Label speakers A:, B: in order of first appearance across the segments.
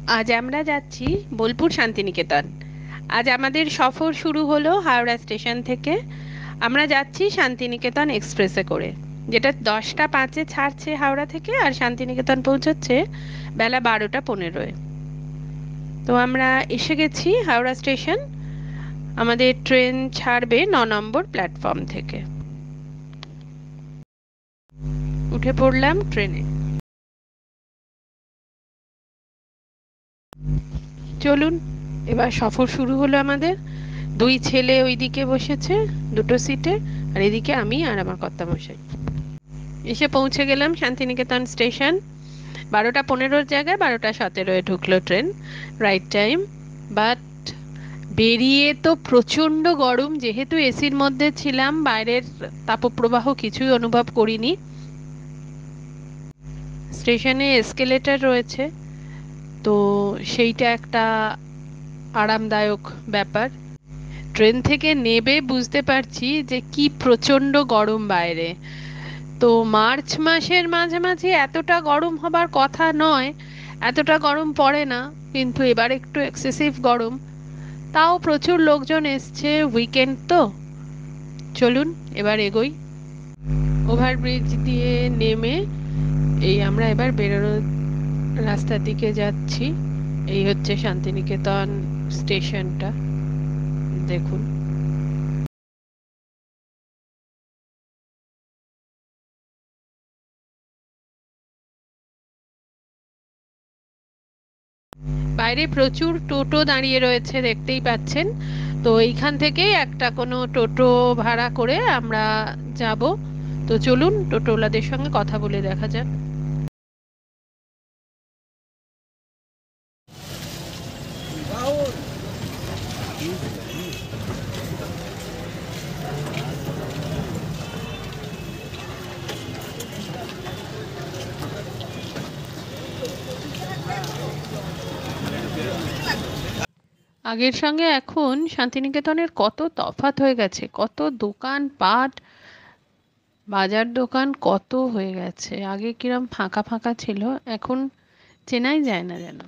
A: আজ আমরা যাচ্ছি বোলপুর শান্তিনিকেতন। আজ আমাদের সফর শুরু হলো হাওড়া স্টেশন থেকে। আমরা যাচ্ছি শান্তিনিকেতন এক্সপ্রেসে করে, যেটা 10টা 5-এ ছাড়ছে হাওড়া থেকে আর শান্তিনিকেতন পৌঁছচ্ছে বেলা 12টা 15-এ। তো আমরা এসে গেছি হাওড়া স্টেশন। আমাদের ট্রেন ছাড়বে 9 নম্বর প্ল্যাটফর্ম থেকে। উঠে পড়লাম ট্রেনে। চলুন, এবার সফর শুরু হলো আমাদের। দুই ছেলে ওইদিকে বসেছে দুটো সিটে, আর এদিকে আমি আর আমার কর্তামশাই। এসে পৌঁছে গেলাম শান্তিনিকেতন স্টেশন। 12টা 15-এর জায়গায় 12টা 17-এ ঢুকলো ট্রেন, রাইট টাইম। বাট বেরিয়ে তো প্রচণ্ড গরম, যেহেতু এসির মধ্যে ছিলাম, বাইরের তাপপ্রবাহ কিছুই অনুভব করিনি। স্টেশনে এসকেলেটর রয়েছে, তো সেইটা একটা আরামদায়ক ব্যাপার। ট্রেন থেকে নেবে বুঝতে পারছি যে কি প্রচণ্ড গরম বাইরে। তো মার্চ মাসের মাঝামাঝি এতটা গরম হবার কথা নয়, এতটা গরম পড়ে না, কিন্তু এবার একটু এক্সেসিভ গরম। তাও প্রচুর লোকজন এসছে, উইকেন্ড তো। চলুন এবার এগোই। ওভারব্রিজ দিয়ে নেমে এই আমরা এবার বেরোনোর রাস্তার দিকে যাচ্ছি। এই হচ্ছে শান্তিনিকেতন স্টেশনটা, দেখুন। বাইরে প্রচুর টোটো দাঁড়িয়ে রয়েছে, দেখতেই পাচ্ছেন। তো এইখান থেকে একটা কোনো টোটো ভাড়া করে আমরা যাব। তো চলুন টোটোওয়ালাদের সঙ্গে কথা বলে দেখা যাক। আগের সঙ্গে এখন শান্তিনিকেতনের কত তফাৎ হয়ে গেছে, কত দোকান পাট, বাজার দোকান কত হয়ে গেছে। আগে কিরম ফাঁকা ফাঁকা ছিল, এখন চেনাই যায় না যেন।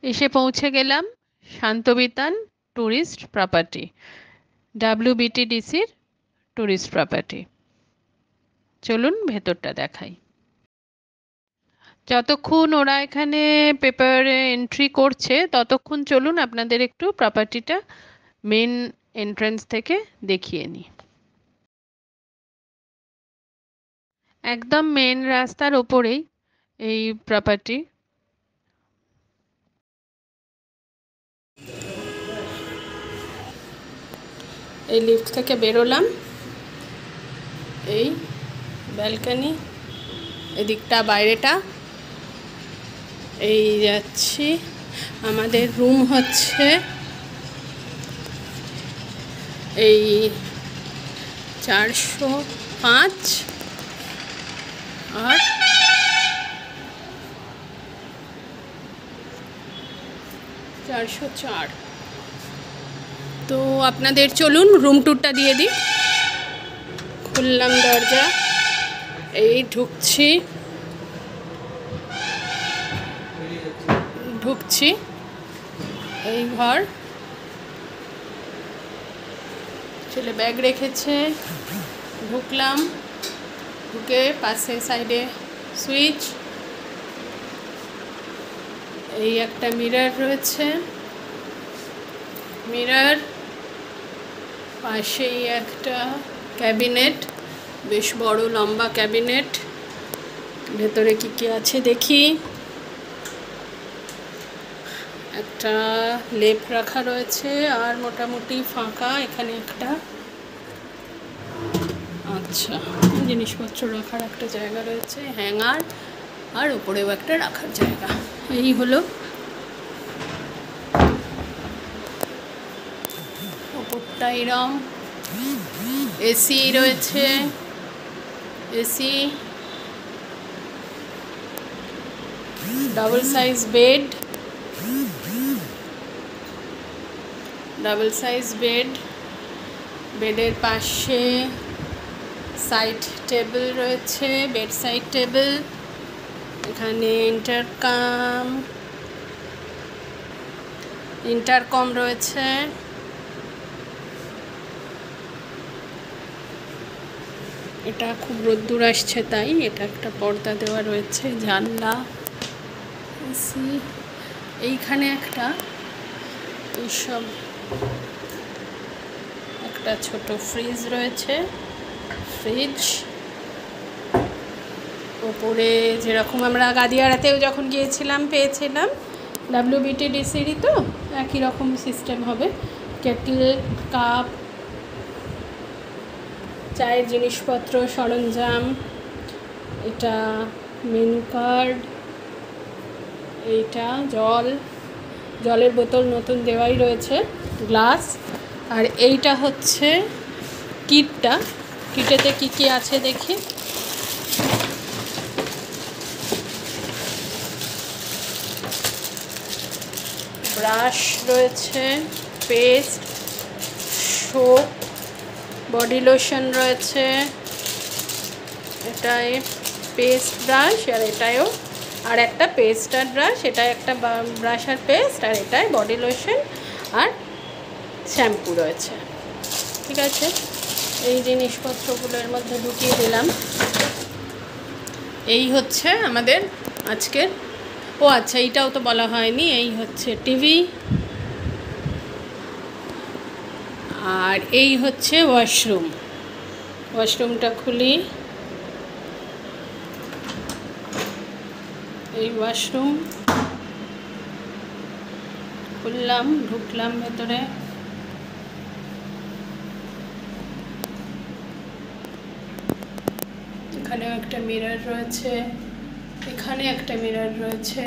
A: এসে পৌঁছে গেলাম শান্তবিতান ট্যুরিস্ট প্রপার্টি, WBTDCর ট্যুরিস্ট প্রপার্টি। চলুন ভেতরটা দেখাই। যতক্ষণ ওরা এখানে পেপারে এন্ট্রি করছে ততক্ষণ চলুন আপনাদের একটু প্রপার্টিটা মেন এন্ট্রান্স থেকে দেখিয়ে নিই। একদম মেন রাস্তার ওপরেই এই প্রপার্টি। এই লিফট থেকে বেরোলাম, এই ব্যালকনি, এদিকটা বাইরেটা। এই যাচ্ছি, আমাদের রুম হচ্ছে এই 405 আর 404। তো আপনাদের চলুন রুম ট্যুরটা দিয়ে দিই। খুললাম দরজা, এই ঢুকছি এই ঘর। ছেলে ব্যাগ রেখেছে, ঢুকলাম। ঢুকে পাশে সাইডে সুইচ, এই একটা মিরর রয়েছে, মিরর পাশেই একটা ক্যাবিনেট, বেশ বড় লম্বা ক্যাবিনেট। ভেতরে কি কি আছে দেখি। একটা লেপ রাখা রয়েছে আর মোটামুটি ফাঁকা এখানে একটা। আচ্ছা, জিনিসপত্র রাখার একটা জায়গা রয়েছে, হ্যাঙ্গার, আর উপরেও একটা রাখার জায়গা। এই হলো ওপরটা, এরম এসি রয়েছে, এসি, ডাবল সাইজ বেড, বেডের পাশে সাইড টেবিল রয়েছে, বেড সাইড টেবিল। এখানে ইন্টারকম রয়েছে। এটা খুব রোদ্দুর আসছে তাই এটা একটা পর্দা দেওয়া রয়েছে, জানলা, এসি। এইখানে এইসব একটা ছোট ফ্রিজ রয়েছে, ফ্রিজ। ওপরে যেরকম আমরা গাদিয়ারাতেও যখন গিয়েছিলাম পেয়েছিলাম, WBTDCরই তো একই রকম সিস্টেম হবে। কেটল, কাপ, চায়ের জিনিসপত্র, সরঞ্জাম। এটা মেনু কার্ড, এইটা জলের বোতল নতুন দেওয়াই রয়েছে, গ্লাস। আর এইটা হচ্ছে কিটেতে কি কি আছে দেখি। ব্রাশ রয়েছে, পেস্ট, সোপ, বডি লোশন রয়েছে। এটাই পেস্ট ব্রাশ, আর এটাও আর একটা পেস্ট আর ব্রাশ। এটা একটা ব্রাশ আর পেস্ট, আর এটাই বডি লোশন আর শ্যাম্পু রয়েছে। ঠিক আছে, এই জিনিসপত্রগুলোর মধ্যে ঢুকিয়ে দিলাম। এই হচ্ছে আমাদের আজকের। ও আচ্ছা, এইটাও তো বলা হয়নি। এই হচ্ছে টিভি, আর এই হচ্ছে ওয়াশরুমটা খুলি। এই ওয়াশরুম খুললাম, ঢুকলাম ভেতরে। এখানেও একটা মিরর রয়েছে, এখানে একটা মিরর রয়েছে,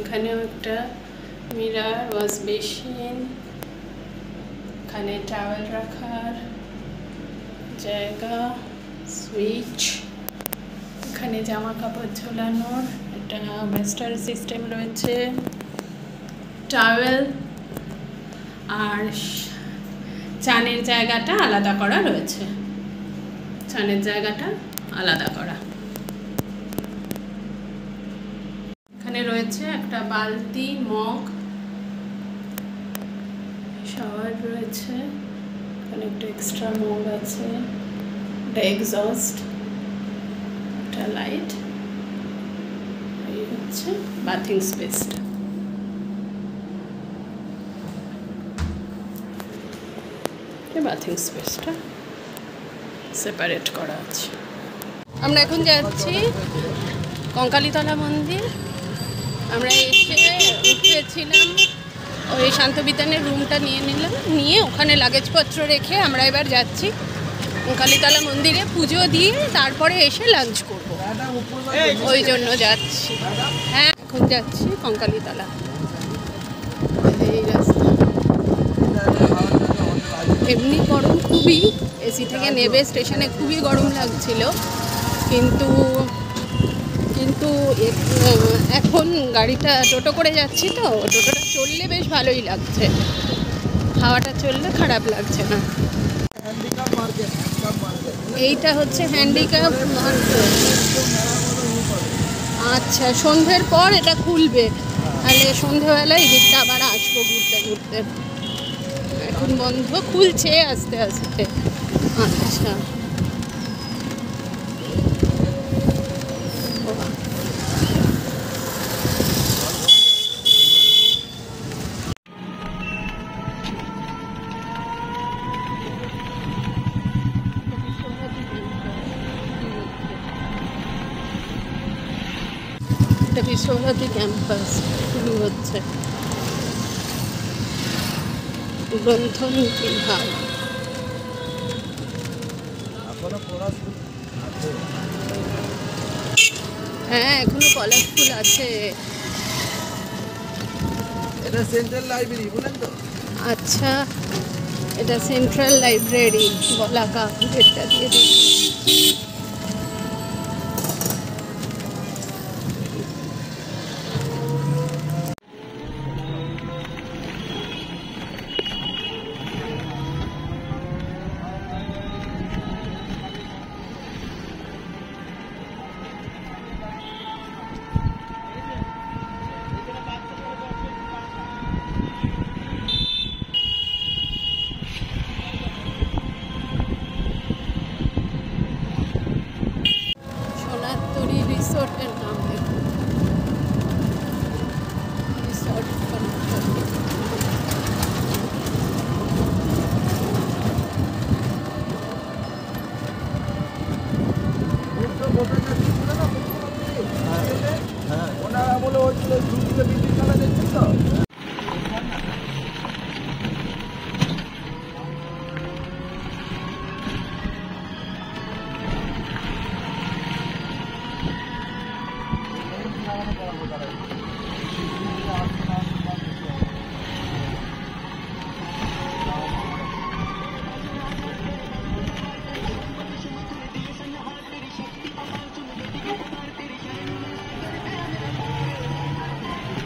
A: এখানেও একটা মিরর, ওয়াশ বেসিন, এখানে টাওয়েল রাখার জায়গা, সুইচ, এখানে জামা কাপড় ঝোলানোর একটা ভেস্টার সিস্টেম রয়েছে, টাওয়েল। আর চানের জায়গাটা আলাদা করা রয়েছে, চানের জায়গাটা আলাদা করা। এখানে রয়েছে একটা বালতি, মগ, শাওয়ার রয়েছে, এখানে একটা এক্সট্রা মগ আছে, একটা এক্সস্ট, একটা লাইট। এই হচ্ছে বাথিং স্পেসটা। বাথিং স্পেসটা সেপারেট করা আছে। আমরা এখন যাচ্ছি কঙ্কালীতলা মন্দির। আমরা এসে উঠেছিলাম, ওই শান্তবিতানের রুমটা নিয়ে ওখানে লাগেজপত্র রেখে আমরা এবার যাচ্ছি কঙ্কালীতলা মন্দিরে পুজো দিয়ে তারপরে এসে লাঞ্চ করব, ওই জন্য যাচ্ছি। হ্যাঁ, এখন যাচ্ছি কঙ্কালীতলা। এই রাস্তা এমনি গরম খুবই, এসি থেকে নেবে স্টেশনে খুবই গরম লাগছিল, কিন্তু এখন গাড়িটা টোটো করে যাচ্ছি তো, টোটোটা চললে বেশ ভালোই লাগছে, হাওয়াটা চললে খারাপ লাগছে না। এইটা হচ্ছে হ্যান্ডিক্যাপ মার্কেট। আচ্ছা, সন্ধ্যের পর এটা খুলবে, তাহলে সন্ধ্যেবেলায় এদিকটা আবার আসবো ঘুরতে ঘুরতে। এখন বন্ধ, খুলছে আস্তে আস্তে। আচ্ছা, এটা বিশ্বভারতী ক্যাম্পাস শুরু হচ্ছে, গ্রন্থন বিভাগ। হ্যাঁ, এখনো কালারফুল আছে। এটা সেন্ট্রাল লাইব্রেরি বলেন তো? আচ্ছা, এটা সেন্ট্রাল লাইব্রেরি বলাকা, গেটটা দিয়ে দিচ্ছি। সোনারতরী রিসোর্টের নাম দেখুন, রিসোর্ট সোনারতরী।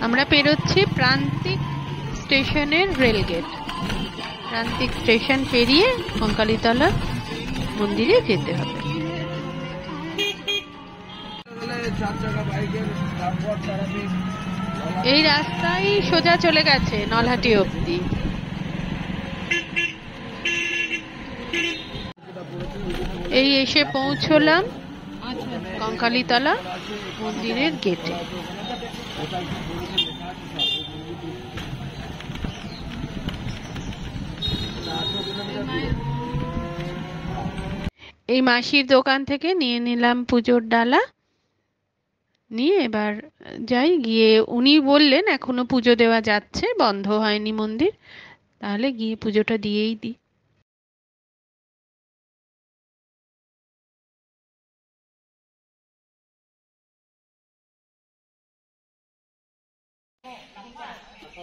A: আমরা পেরোচ্ছি প্রান্তিক স্টেশনের রেলগেট। প্রান্তিক স্টেশন পেরিয়ে কঙ্কালীতলা মন্দিরে যেতে হবে। এই রাস্তায় সোজা চলে গেছে নলহাটি অবধি। এই এসে পৌঁছলাম কঙ্কালীতলা মন্দিরের গেটে। এই মাসির দোকান থেকে নিয়ে নিলাম পুজোর ডালা, নিয়ে এবার যাই। গিয়ে উনি বললেন এখনো পুজো দেওয়া যাচ্ছে, বন্ধ হয়নি মন্দির, তাহলে গিয়ে পুজোটা দিয়েই দিই।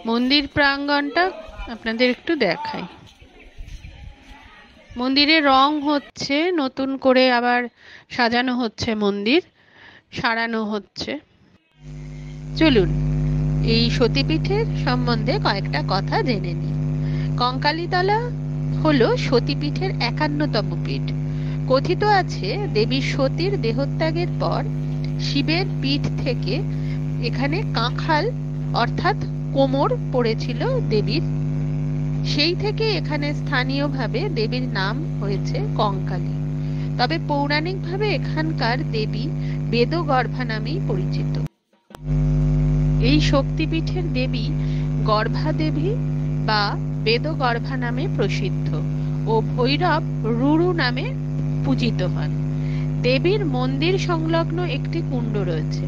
A: মন্দির প্রাঙ্গণটা আপনাদের একটু দেখাই। মন্দিরে রং হচ্ছে, নতুন করে আবার সাজানো হচ্ছে, মন্দির সারানো হচ্ছে। চলুন এই সতীপীঠের সম্বন্ধে কয়েকটা কথা জেনে নিই। কঙ্কালীতলা হলো সতীপীঠের 51তম পীঠ। কথিত আছে দেবী সতীর দেহত্যাগের পর শিবের পীঠ থেকে এখানে কাঁখাল অর্থাৎ কোমর পড়েছিল দেবীর, সেই থেকে এখানে স্থানীয়ভাবে দেবীর নাম হয়েছে কঙ্কালী। তবে পৌরাণিকভাবে এখানকার দেবী বেদগর্ভা নামেই পরিচিত। এই শক্তিপীঠের দেবী গর্ভা দেবী বা বেদগর্ভা নামে প্রসিদ্ধ ও ভৈরব রুরু নামে পূজিত হন। দেবীর মন্দির সংলগ্ন একটি কুণ্ড রয়েছে,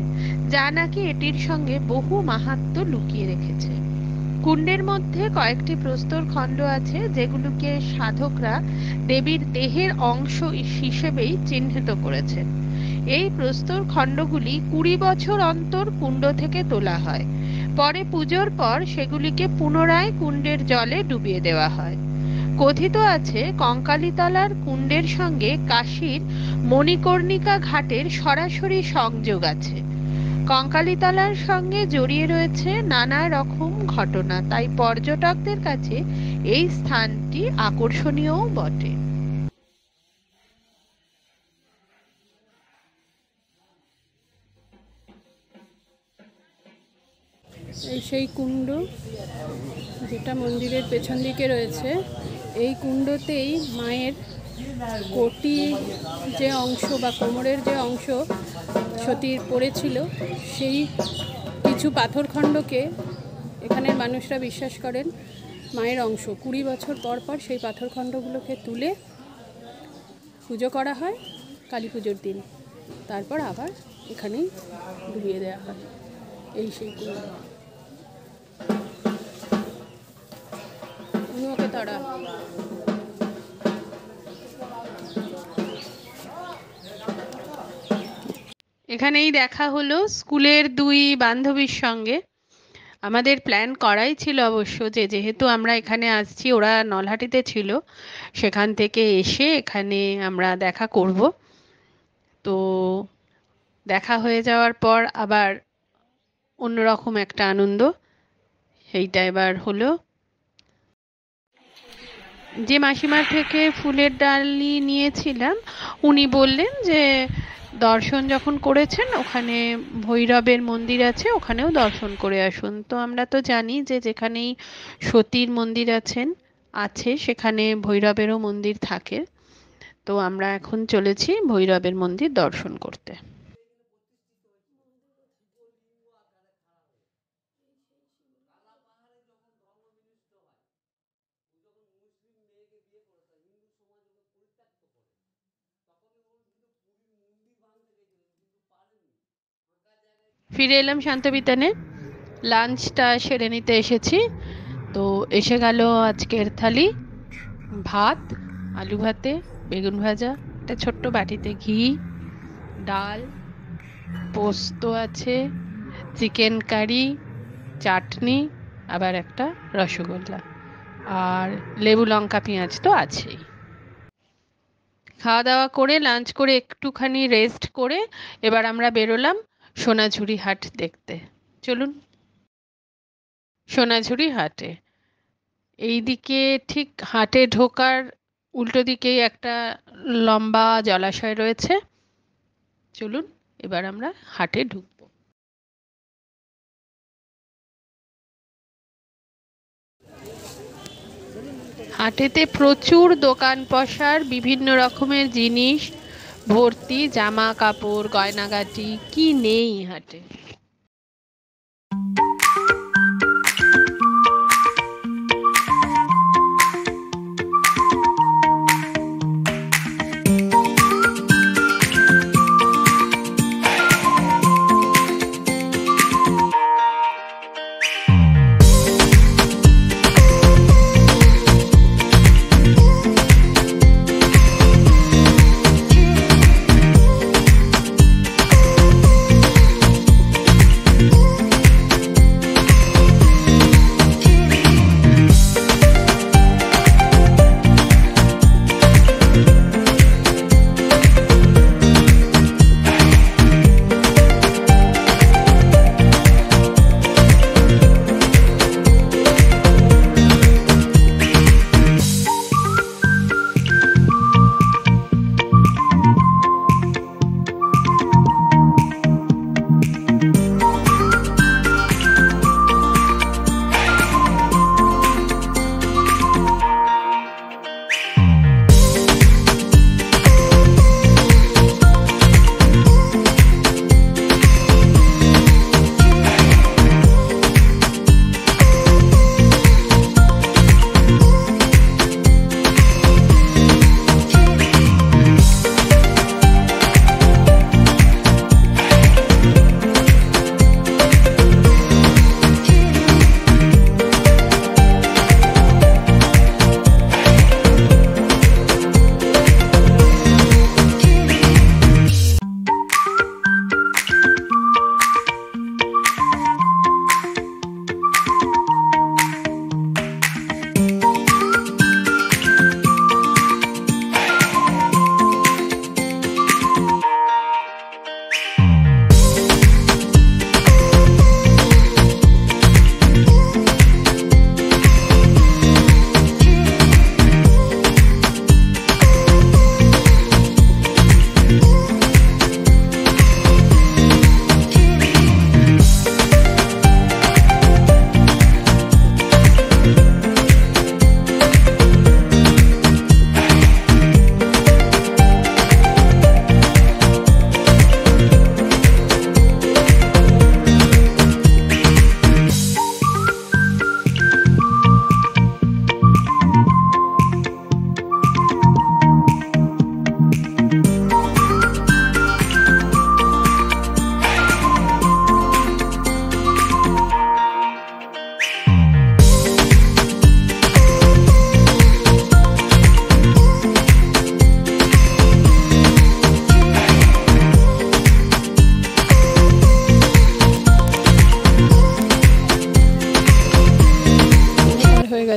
A: যা নাকি এটির সঙ্গে বহু মাহাত্ম্য লুকিয়ে রেখেছে। কুণ্ডের মধ্যে কয়েকটি প্রস্তর খণ্ড আছে, যেগুলোকে সাধকরা দেবীর দেহের অংশ হিসেবেই চিহ্নিত করেছেন। এই প্রস্তর খণ্ডগুলি 20 বছর অন্তর কুণ্ড থেকে তোলা হয়। পরে পুজোর পর সেগুলিকে পুনরায় কুণ্ডের জলে ডুবিয়ে দেওয়া হয়। কথিত আছে কঙ্কালীতলার কুণ্ডের সঙ্গে কাশীর মণিকর্ণিকা ঘাটের সরাসরি সংযোগ আছে। কঙ্কালীতলার সঙ্গে জড়িয়ে রয়েছে নানা রকম ঘটনা, তাই পর্যটকদের কাছে এই স্থানটি আকর্ষণীয়ও বটে। এই সেই কুণ্ড যেটা মন্দিরের পেছন দিকে রয়েছে। এই কুণ্ডতেই মায়ের কোটি যে অংশ বা কোমরের যে অংশ সতীর পড়েছিল, সেই কিছু পাথরখণ্ডকে এখানের মানুষরা বিশ্বাস করেন মায়ের অংশ। 20 বছর পর পর সেই পাথরখণ্ডগুলোকে তুলে পুজো করা হয় কালী পুজোর দিন, তারপর আবার এখানেই ডুবিয়ে দেওয়া হয়। এই সেই কুণ্ড। ওকে তারা এখানেই দেখা হলো স্কুলের দুই বান্ধবীর সঙ্গে। আমাদের প্ল্যান করাই ছিল অবশ্য, যে যেহেতু আমরা এখানে আসছি, ওরা নলহাটিতে ছিল, সেখান থেকে এসে এখানে আমরা দেখা করব। তো দেখা হয়ে যাওয়ার পর আবার অন্যরকম একটা আনন্দ, সেইটা এবার হলো। যে মাসিমার থেকে ফুলের ডালি নিয়েছিলাম, উনি বললেন যে দর্শন যখন করেছেন ওখানে ভৈরবের মন্দির আছে, ওখানেও দর্শন করে আসুন। তো আমরা তো জানি যে যেখানেই সতীর মন্দির আছে সেখানে ভৈরবেরও মন্দির থাকে। তো আমরা এখন চলেছি ভৈরবের মন্দির দর্শন করতে। ফিরে এলাম শান্তবিতানে, লাঞ্চটা সেরে নিতে এসেছি। তো এসে গেল আজকের থালি: ভাত, আলু ভাতে, বেগুন ভাজা, একটা ছোট্ট বাটিতে ঘি, ডাল, পোস্ত আছে, চিকেন কারি, চাটনি, আবার একটা রসগোল্লা, আর লেবু লঙ্কা পেঁয়াজ তো আছেই। খাওয়া দাওয়া করে লাঞ্চ করে একটুখানি রেস্ট করে এবার আমরা বেরোলাম সোনাঝুরি হাট দেখতে। চলুন। সোনাঝুরি হাটে এইদিকে ঠিক হাটে ঢোকার উল্টো দিকেই একটা লম্বা জলাশয় রয়েছে। চলুন এবার আমরা হাটে ঢুকবো। হাটেতে প্রচুর দোকান পসার, বিভিন্ন রকমের জিনিস ভর্তি, জামা কাপড়, গয়নাগাটি, কি নেই হাটে।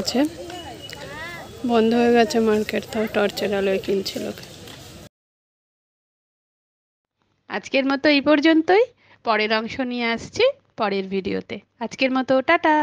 A: গেছে, বন্ধ হয়ে গেছে মার্কেট, তাও টর্চের আলোয় কিনছে লোক। আজকের মতো এই পর্যন্তই, পরের অংশ নিয়ে আসছি পরের ভিডিওতে। আজকের মতো টাটা।